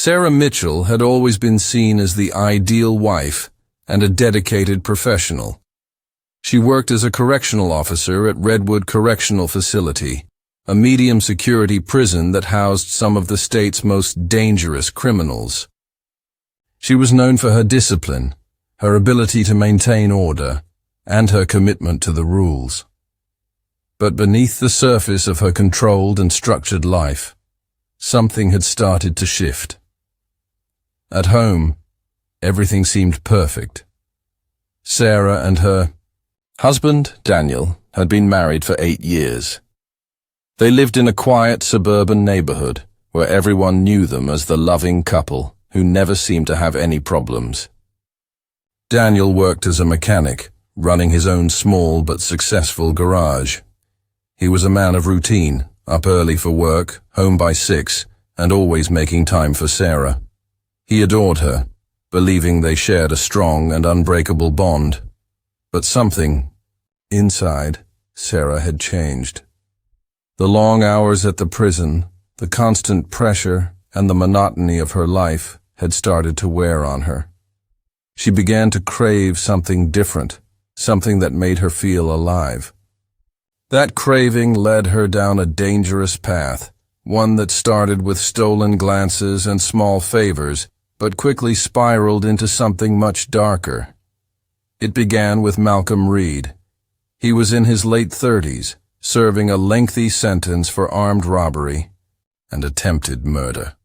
Sarah Mitchell had always been seen as the ideal wife and a dedicated professional. She worked as a correctional officer at Redwood Correctional Facility, a medium-security prison that housed some of the state's most dangerous criminals. She was known for her discipline, her ability to maintain order, and her commitment to the rules. But beneath the surface of her controlled and structured life, something had started to shift. At home, everything seemed perfect. Sarah and her husband, Daniel, had been married for 8 years. They lived in a quiet suburban neighborhood where everyone knew them as the loving couple who never seemed to have any problems. Daniel worked as a mechanic, running his own small but successful garage. He was a man of routine, up early for work, home by 6, and always making time for Sarah. He adored her, believing they shared a strong and unbreakable bond. But something, inside, Sarah had changed. The long hours at the prison, the constant pressure, and the monotony of her life had started to wear on her. She began to crave something different, something that made her feel alive. That craving led her down a dangerous path, one that started with stolen glances and small favors, but quickly spiraled into something much darker. It began with Malcolm Reed. He was in his late 30s, serving a lengthy sentence for armed robbery and attempted murder.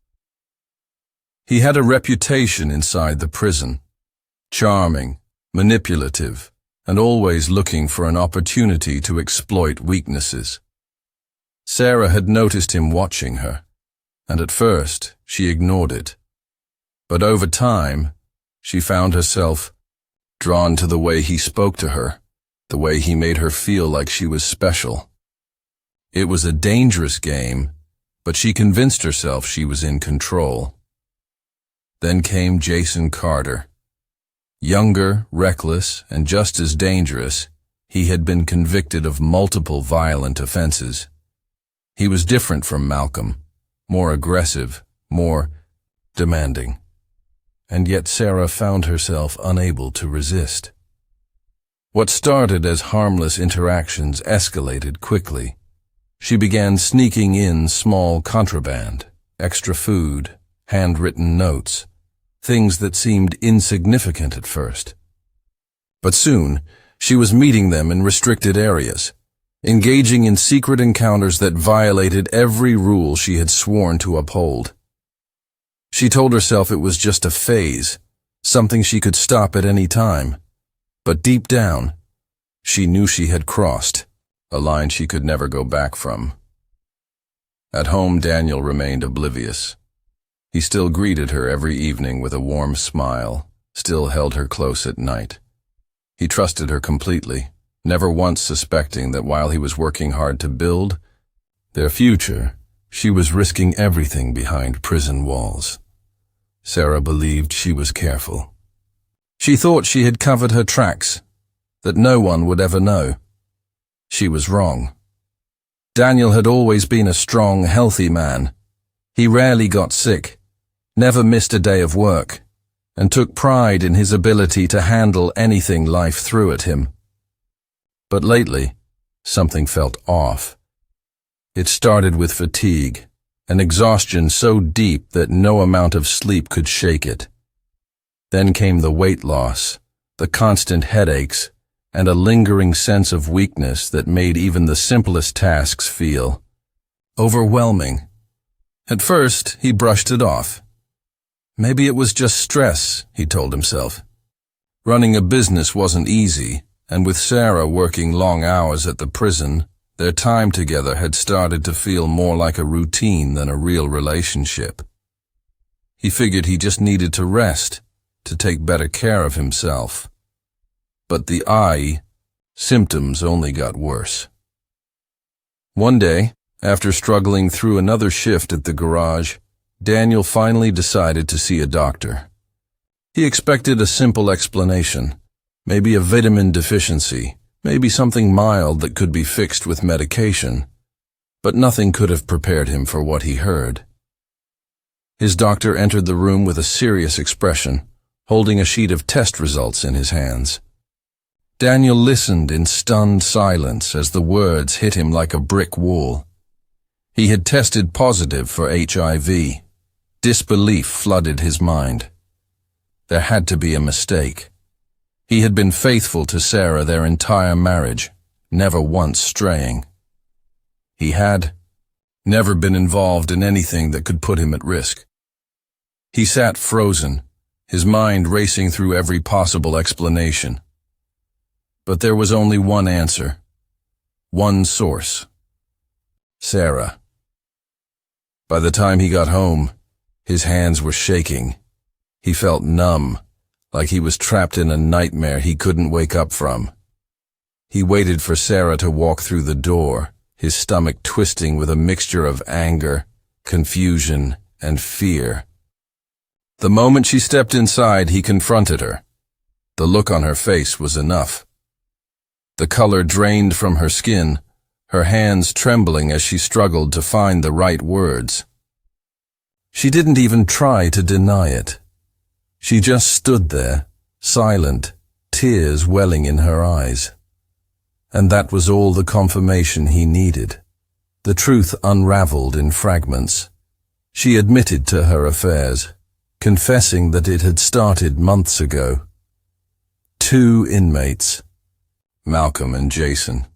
He had a reputation inside the prison, charming, manipulative, and always looking for an opportunity to exploit weaknesses. Sarah had noticed him watching her, and at first she ignored it. But over time, she found herself drawn to the way he spoke to her, the way he made her feel like she was special. It was a dangerous game, but she convinced herself she was in control. Then came Jason Carter. Younger, reckless, and just as dangerous, he had been convicted of multiple violent offenses. He was different from Malcolm, more aggressive, more demanding. And yet Sarah found herself unable to resist. What started as harmless interactions escalated quickly. She began sneaking in small contraband, extra food, handwritten notes, things that seemed insignificant at first. But soon, she was meeting them in restricted areas, engaging in secret encounters that violated every rule she had sworn to uphold. She told herself it was just a phase, something she could stop at any time. But deep down, she knew she had crossed a line she could never go back from. At home, Daniel remained oblivious. He still greeted her every evening with a warm smile, still held her close at night. He trusted her completely, never once suspecting that while he was working hard to build their future, she was risking everything behind prison walls. Sarah believed she was careful. She thought she had covered her tracks, that no one would ever know. She was wrong. Daniel had always been a strong, healthy man. He rarely got sick, never missed a day of work, and took pride in his ability to handle anything life threw at him. But lately, something felt off. It started with fatigue, an exhaustion so deep that no amount of sleep could shake it. Then came the weight loss, the constant headaches, and a lingering sense of weakness that made even the simplest tasks feel overwhelming. At first, he brushed it off. Maybe it was just stress, he told himself. Running a business wasn't easy, and with Sarah working long hours at the prison, their time together had started to feel more like a routine than a real relationship. He figured he just needed to rest, to take better care of himself. But the symptoms only got worse. One day, after struggling through another shift at the garage, Daniel finally decided to see a doctor. He expected a simple explanation, maybe a vitamin deficiency, maybe something mild that could be fixed with medication, but nothing could have prepared him for what he heard. His doctor entered the room with a serious expression, holding a sheet of test results in his hands. Daniel listened in stunned silence as the words hit him like a brick wall. He had tested positive for HIV. Disbelief flooded his mind. There had to be a mistake. He had been faithful to Sarah their entire marriage, never once straying. He had never been involved in anything that could put him at risk. He sat frozen, his mind racing through every possible explanation. But there was only one answer, one source: Sarah. By the time he got home, his hands were shaking. He felt numb, like he was trapped in a nightmare he couldn't wake up from. He waited for Sarah to walk through the door, his stomach twisting with a mixture of anger, confusion, and fear. The moment she stepped inside, he confronted her. The look on her face was enough. The color drained from her skin, her hands trembling as she struggled to find the right words. She didn't even try to deny it. She just stood there, silent, tears welling in her eyes. And that was all the confirmation he needed. The truth unraveled in fragments. She admitted to her affairs, confessing that it had started months ago. 2 inmates, Malcolm and Jason.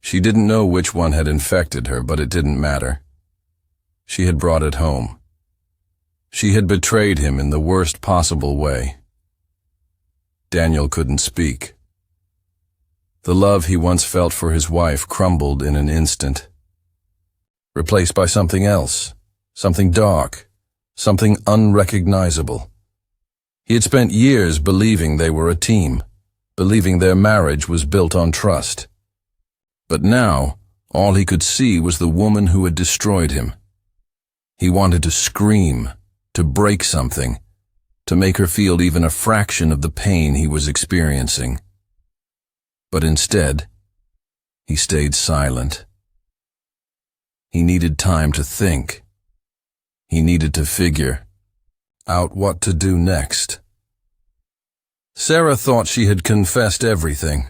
She didn't know which one had infected her, but it didn't matter. She had brought it home. She had betrayed him in the worst possible way. Daniel couldn't speak. The love he once felt for his wife crumbled in an instant, replaced by something else, something dark, something unrecognizable. He had spent years believing they were a team, believing their marriage was built on trust. But now, all he could see was the woman who had destroyed him. He wanted to scream, to break something, to make her feel even a fraction of the pain he was experiencing. But instead, he stayed silent. He needed time to think. He needed to figure out what to do next. Sarah thought she had confessed everything.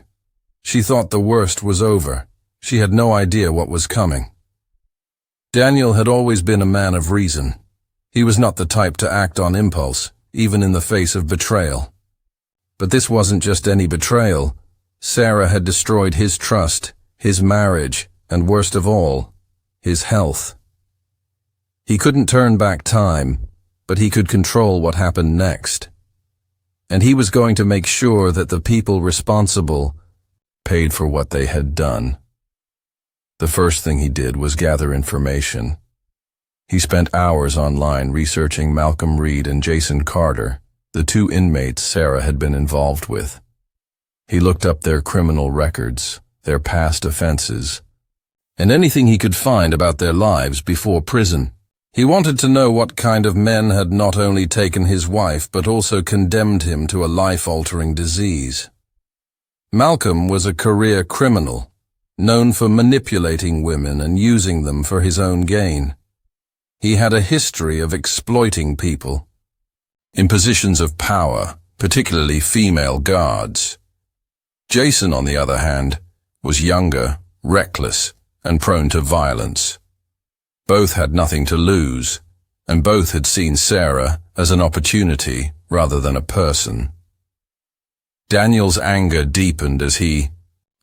She thought the worst was over. She had no idea what was coming. Daniel had always been a man of reason. He was not the type to act on impulse, even in the face of betrayal. But this wasn't just any betrayal. Sarah had destroyed his trust, his marriage, and worst of all, his health. He couldn't turn back time, but he could control what happened next. And he was going to make sure that the people responsible paid for what they had done. The first thing he did was gather information. He spent hours online researching Malcolm Reed and Jason Carter, the 2 inmates Sarah had been involved with. He looked up their criminal records, their past offenses, and anything he could find about their lives before prison. He wanted to know what kind of men had not only taken his wife but also condemned him to a life-altering disease. Malcolm was a career criminal, known for manipulating women and using them for his own gain. He had a history of exploiting people in positions of power, particularly female guards. Jason, on the other hand, was younger, reckless, and prone to violence. Both had nothing to lose, and both had seen Sarah as an opportunity rather than a person. Daniel's anger deepened as he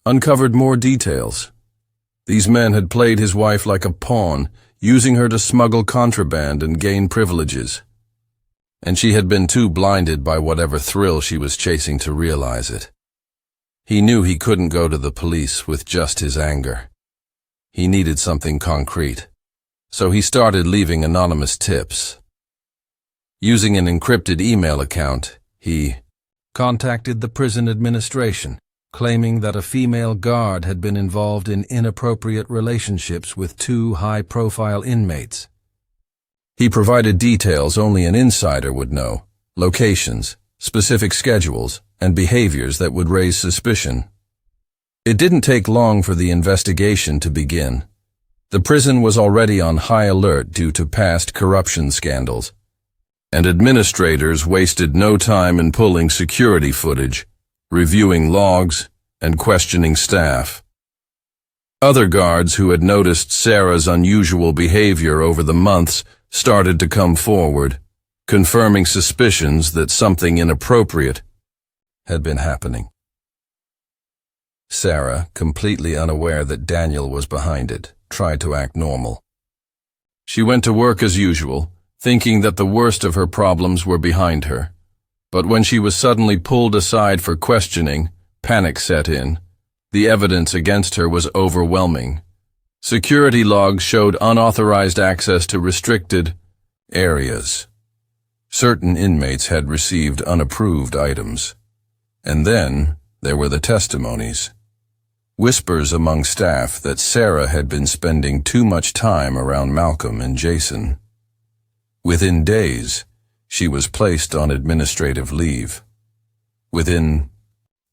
uncovered more details. These men had played his wife like a pawn, using her to smuggle contraband and gain privileges. And she had been too blinded by whatever thrill she was chasing to realize it. He knew he couldn't go to the police with just his anger. He needed something concrete. So he started leaving anonymous tips. Using an encrypted email account, he contacted the prison administration, claiming that a female guard had been involved in inappropriate relationships with 2 high-profile inmates. He provided details only an insider would know, locations, specific schedules, and behaviors that would raise suspicion. It didn't take long for the investigation to begin. The prison was already on high alert due to past corruption scandals, and administrators wasted no time in pulling security footage, reviewing logs, and questioning staff. Other guards who had noticed Sarah's unusual behavior over the months started to come forward, confirming suspicions that something inappropriate had been happening. Sarah, completely unaware that Daniel was behind it, tried to act normal. She went to work as usual, thinking that the worst of her problems were behind her. But when she was suddenly pulled aside for questioning, panic set in. The evidence against her was overwhelming. Security logs showed unauthorized access to restricted areas. Certain inmates had received unapproved items. And then there were the testimonies. Whispers among staff that Sarah had been spending too much time around Malcolm and Jason. Within days, she was placed on administrative leave. Within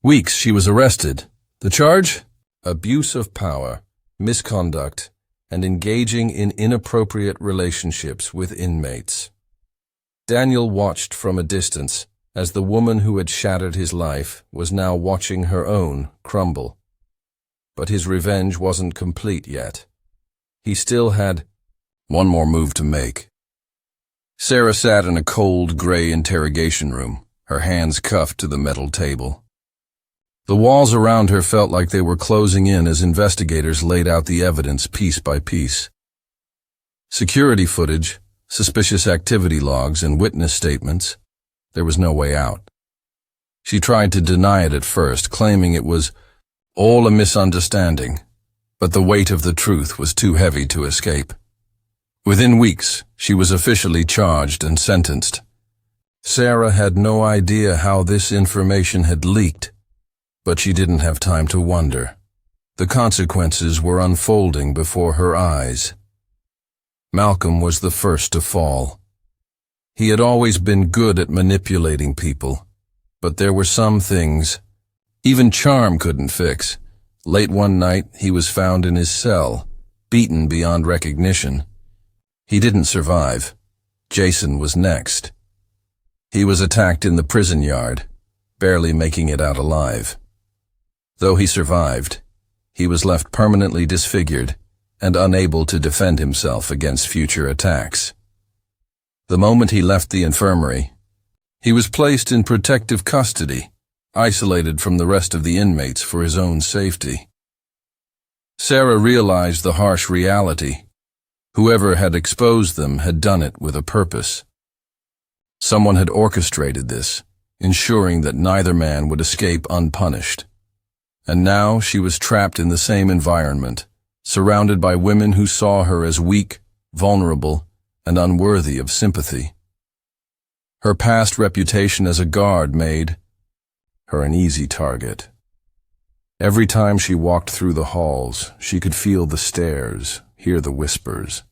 weeks, she was arrested. The charge? Abuse of power, misconduct, and engaging in inappropriate relationships with inmates. Daniel watched from a distance as the woman who had shattered his life was now watching her own crumble. But his revenge wasn't complete yet. He still had one more move to make. Sarah sat in a cold, gray interrogation room, her hands cuffed to the metal table. The walls around her felt like they were closing in as investigators laid out the evidence piece by piece. Security footage, suspicious activity logs, and witness statements. There was no way out. She tried to deny it at first, claiming it was all a misunderstanding, but the weight of the truth was too heavy to escape. Within weeks, she was officially charged and sentenced. Sarah had no idea how this information had leaked, but she didn't have time to wonder. The consequences were unfolding before her eyes. Malcolm was the first to fall. He had always been good at manipulating people, but there were some things even charm couldn't fix. Late one night, he was found in his cell, beaten beyond recognition. He didn't survive. Jason was next. He was attacked in the prison yard, barely making it out alive. Though he survived, he was left permanently disfigured and unable to defend himself against future attacks. The moment he left the infirmary, he was placed in protective custody, isolated from the rest of the inmates for his own safety. Sarah realized the harsh reality. Whoever had exposed them had done it with a purpose. Someone had orchestrated this, ensuring that neither man would escape unpunished. And now she was trapped in the same environment, surrounded by women who saw her as weak, vulnerable, and unworthy of sympathy. Her past reputation as a guard made her an easy target. Every time she walked through the halls, she could feel the stares, hear the whispers.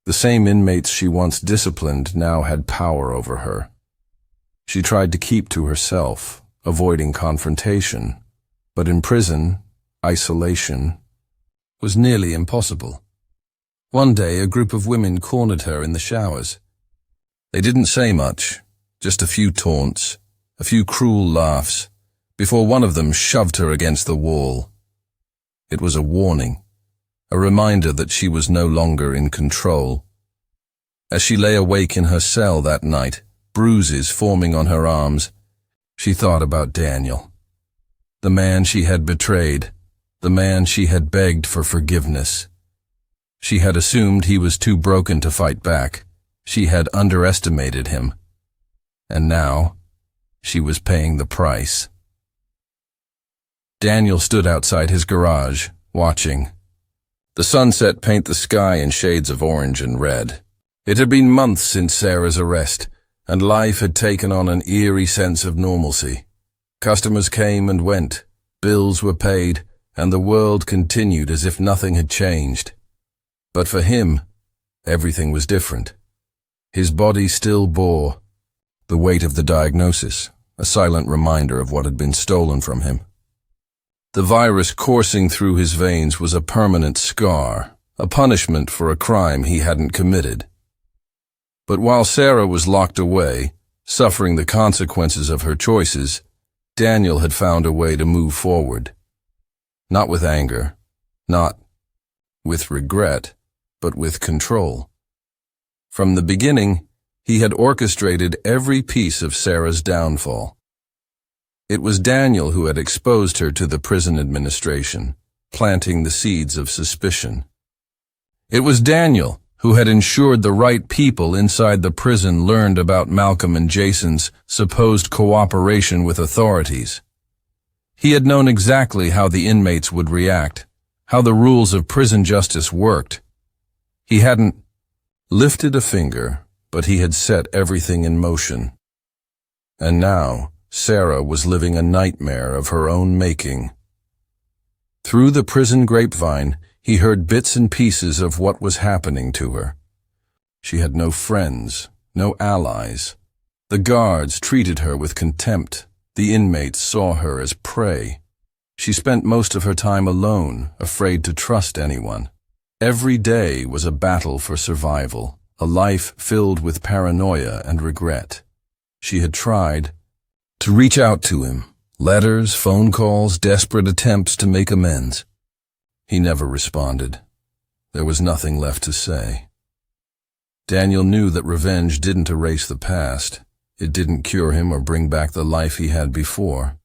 The same inmates she once disciplined now had power over her. She tried to keep to herself, avoiding confrontation, but in prison, isolation was nearly impossible. One day, a group of women cornered her in the showers. They didn't say much, just a few taunts, a few cruel laughs, before one of them shoved her against the wall. It was a warning, a reminder that she was no longer in control. As she lay awake in her cell that night, bruises forming on her arms, she thought about Daniel. The man she had betrayed, the man she had begged for forgiveness. She had assumed he was too broken to fight back. She had underestimated him. And now, she was paying the price. Daniel stood outside his garage, watching. The sunset painted the sky in shades of orange and red. It had been months since Sarah's arrest, and life had taken on an eerie sense of normalcy. Customers came and went, bills were paid, and the world continued as if nothing had changed. But for him, everything was different. His body still bore the weight of the diagnosis, a silent reminder of what had been stolen from him. The virus coursing through his veins was a permanent scar, a punishment for a crime he hadn't committed. But while Sarah was locked away, suffering the consequences of her choices, Daniel had found a way to move forward. Not with anger, not with regret, but with control. From the beginning, he had orchestrated every piece of Sarah's downfall. It was Daniel who had exposed her to the prison administration, planting the seeds of suspicion. It was Daniel who had ensured the right people inside the prison learned about Malcolm and Jason's supposed cooperation with authorities. He had known exactly how the inmates would react, how the rules of prison justice worked. He hadn't lifted a finger, but he had set everything in motion. And now, Sarah was living a nightmare of her own making. Through the prison grapevine, he heard bits and pieces of what was happening to her. She had no friends, no allies. The guards treated her with contempt. The inmates saw her as prey. She spent most of her time alone, afraid to trust anyone. Every day was a battle for survival, a life filled with paranoia and regret. She had tried to reach out to him, letters, phone calls, desperate attempts to make amends. He never responded. There was nothing left to say. Daniel knew that revenge didn't erase the past. It didn't cure him or bring back the life he had before.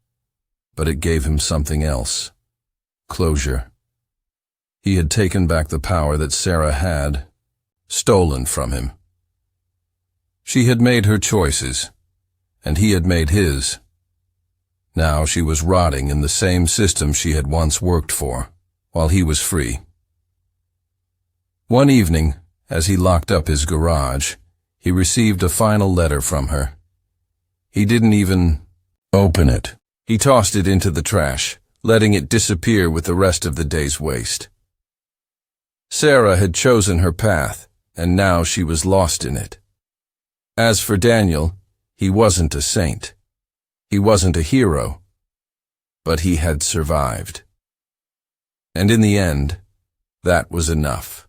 But it gave him something else. Closure. He had taken back the power that Sarah had stolen from him. She had made her choices, and he had made his. Now she was rotting in the same system she had once worked for, while he was free. One evening, as he locked up his garage, he received a final letter from her. He didn't even open it. He tossed it into the trash, letting it disappear with the rest of the day's waste. Sarah had chosen her path, and now she was lost in it. As for Daniel, he wasn't a saint. He wasn't a hero. But he had survived. And in the end, that was enough.